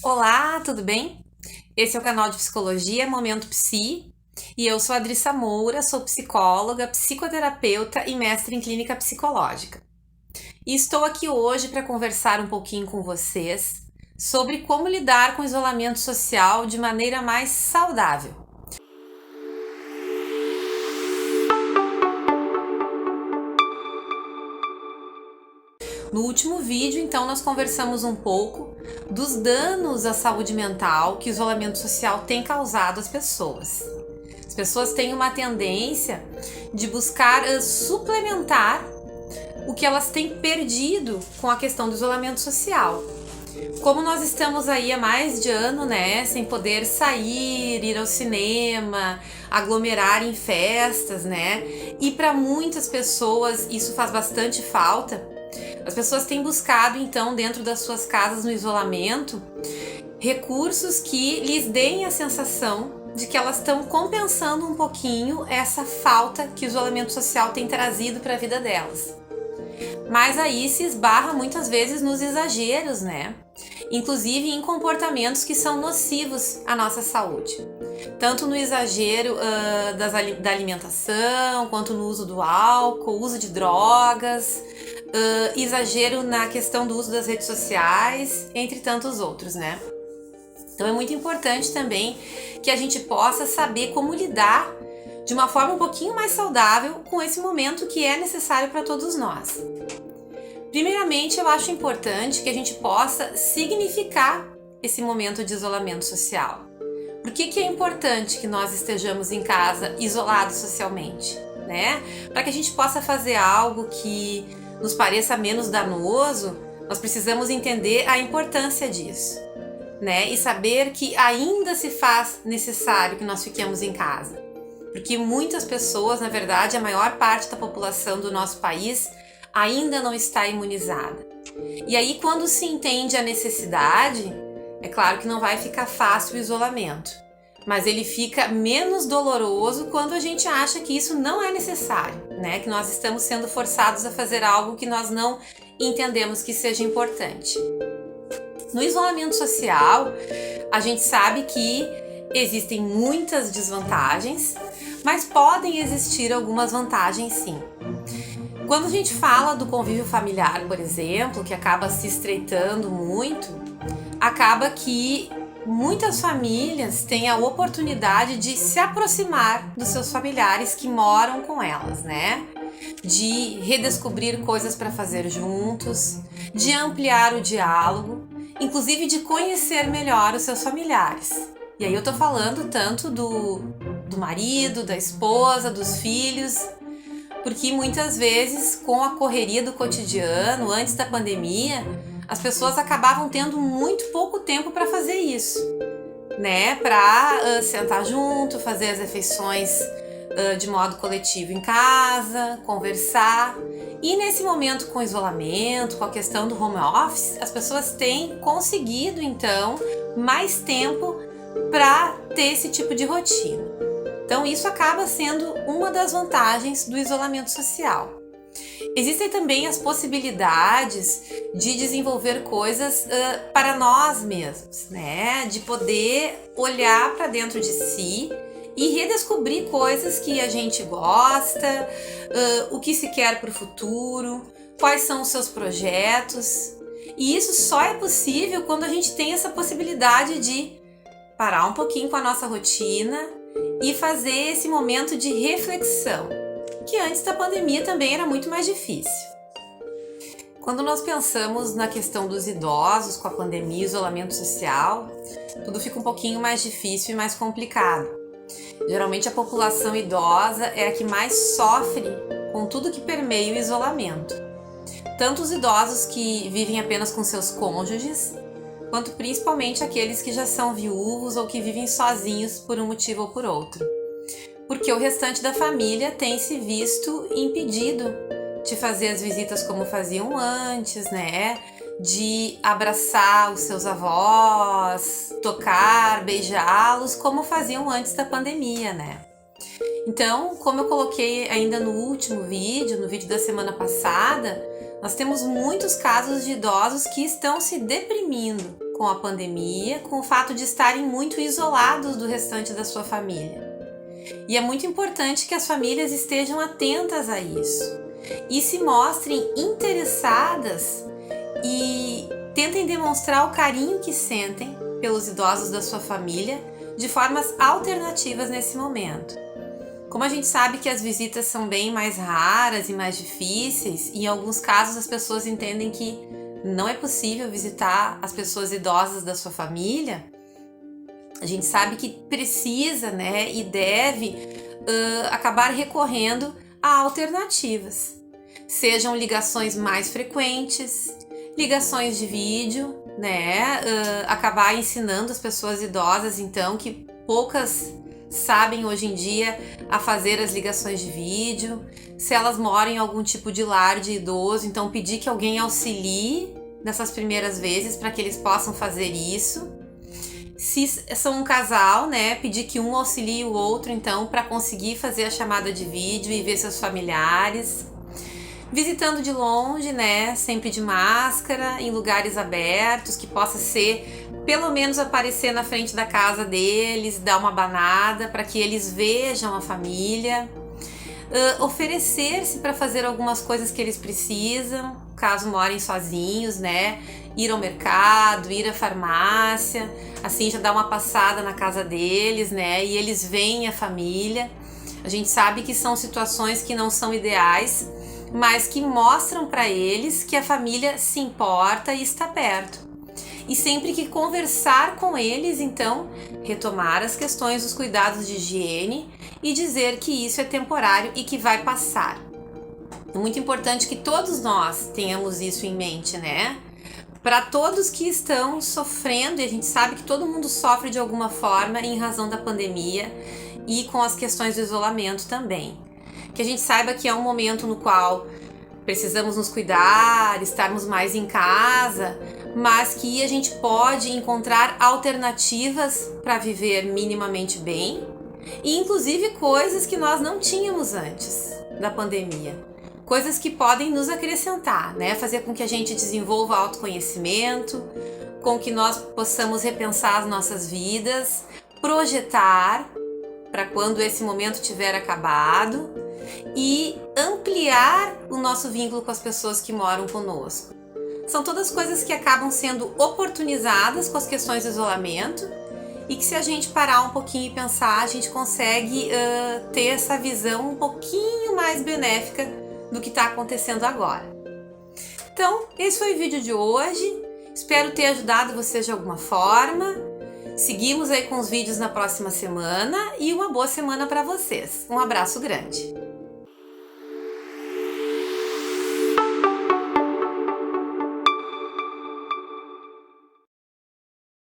Olá, tudo bem? Esse é o canal de Psicologia Momento Psi e eu sou a Adrissa Moura, sou psicóloga, psicoterapeuta e mestre em clínica psicológica. E estou aqui hoje para conversar um pouquinho com vocês sobre como lidar com o isolamento social de maneira mais saudável. No último vídeo, então, nós conversamos um pouco dos danos à saúde mental que o isolamento social tem causado às pessoas. As pessoas têm uma tendência de buscar suplementar o que elas têm perdido com a questão do isolamento social. Como nós estamos aí há mais de ano, né, sem poder sair, ir ao cinema, aglomerar em festas, né, e para muitas pessoas isso faz bastante falta. As pessoas têm buscado, então, dentro das suas casas no isolamento, recursos que lhes deem a sensação de que elas estão compensando um pouquinho essa falta que o isolamento social tem trazido para a vida delas. Mas aí se esbarra muitas vezes nos exageros, né? Inclusive em comportamentos que são nocivos à nossa saúde. Tanto no exagero da alimentação, quanto no uso do álcool, uso de drogas, exagero na questão do uso das redes sociais, entre tantos outros, né? Então é muito importante também que a gente possa saber como lidar de uma forma um pouquinho mais saudável com esse momento que é necessário para todos nós. Primeiramente, eu acho importante que a gente possa significar esse momento de isolamento social. Por que é importante que nós estejamos em casa isolados socialmente, né? Para que a gente possa fazer algo que nos pareça menos danoso, nós precisamos entender a importância disso, né? E saber que ainda se faz necessário que nós fiquemos em casa. Porque muitas pessoas, na verdade, a maior parte da população do nosso país ainda não está imunizada. E aí, quando se entende a necessidade, é claro que não vai ficar fácil o isolamento, mas ele fica menos doloroso quando a gente acha que isso não é necessário, né? Que nós estamos sendo forçados a fazer algo que nós não entendemos que seja importante. No isolamento social, a gente sabe que existem muitas desvantagens, mas podem existir algumas vantagens sim. Quando a gente fala do convívio familiar, por exemplo, que acaba se estreitando muito, acaba que muitas famílias têm a oportunidade de se aproximar dos seus familiares que moram com elas, né? De redescobrir coisas para fazer juntos, de ampliar o diálogo, inclusive de conhecer melhor os seus familiares. E aí eu tô falando tanto do marido, da esposa, dos filhos, porque muitas vezes com a correria do cotidiano, antes da pandemia, as pessoas acabavam tendo muito pouco tempo para fazer isso, né? Para sentar junto, fazer as refeições de modo coletivo em casa, conversar. E nesse momento com o isolamento, com a questão do home office, as pessoas têm conseguido então mais tempo para ter esse tipo de rotina. Então isso acaba sendo uma das vantagens do isolamento social. Existem também as possibilidades de desenvolver coisas para nós mesmos, né? De poder olhar para dentro de si e redescobrir coisas que a gente gosta, o que se quer para o futuro, quais são os seus projetos. E isso só é possível quando a gente tem essa possibilidade de parar um pouquinho com a nossa rotina e fazer esse momento de reflexão, que antes da pandemia também era muito mais difícil. Quando nós pensamos na questão dos idosos com a pandemia e isolamento social, tudo fica um pouquinho mais difícil e mais complicado. Geralmente a população idosa é a que mais sofre com tudo que permeia o isolamento. Tanto os idosos que vivem apenas com seus cônjuges, quanto principalmente aqueles que já são viúvos ou que vivem sozinhos por um motivo ou por outro. Porque o restante da família tem se visto impedido de fazer as visitas como faziam antes, né? De abraçar os seus avós, tocar, beijá-los, como faziam antes da pandemia, né? Então, como eu coloquei ainda no último vídeo, no vídeo da semana passada, Nós temos muitos casos de idosos que estão se deprimindo com a pandemia, com o fato de estarem muito isolados do restante da sua família. E é muito importante que as famílias estejam atentas a isso e se mostrem interessadas e tentem demonstrar o carinho que sentem pelos idosos da sua família de formas alternativas nesse momento. Como a gente sabe que as visitas são bem mais raras e mais difíceis, e em alguns casos as pessoas entendem que não é possível visitar as pessoas idosas da sua família, a gente sabe que precisa, né, e deve acabar recorrendo a alternativas. Sejam ligações mais frequentes, ligações de vídeo, né, acabar ensinando as pessoas idosas, então, que poucas sabem hoje em dia a fazer as ligações de vídeo. Se elas moram em algum tipo de lar de idoso, então pedir que alguém auxilie nessas primeiras vezes para que eles possam fazer isso. Se são um casal, né, pedir que um auxilie o outro, então, para conseguir fazer a chamada de vídeo e ver seus familiares. Visitando de longe, né, sempre de máscara, em lugares abertos, que possa ser, pelo menos aparecer na frente da casa deles, dar uma abanada para que eles vejam a família. Oferecer-se para fazer algumas coisas que eles precisam, caso morem sozinhos, né, ir ao mercado, ir à farmácia, assim já dá uma passada na casa deles, né, e eles veem a família. A gente sabe que são situações que não são ideais, mas que mostram para eles que a família se importa e está perto. E sempre que conversar com eles, então, retomar as questões dos cuidados de higiene e dizer que isso é temporário e que vai passar. É muito importante que todos nós tenhamos isso em mente, né? Para todos que estão sofrendo, e a gente sabe que todo mundo sofre de alguma forma em razão da pandemia e com as questões do isolamento também. Que a gente saiba que é um momento no qual precisamos nos cuidar, estarmos mais em casa, mas que a gente pode encontrar alternativas para viver minimamente bem e inclusive coisas que nós não tínhamos antes da pandemia. Coisas que podem nos acrescentar, né? Fazer com que a gente desenvolva autoconhecimento, com que nós possamos repensar as nossas vidas, projetar para quando esse momento tiver acabado e ampliar o nosso vínculo com as pessoas que moram conosco. São todas coisas que acabam sendo oportunizadas com as questões do isolamento e que, se a gente parar um pouquinho e pensar, a gente consegue ter essa visão um pouquinho mais benéfica do que está acontecendo agora. Então, esse foi o vídeo de hoje. Espero ter ajudado vocês de alguma forma. Seguimos aí com os vídeos na próxima semana e uma boa semana para vocês. Um abraço grande!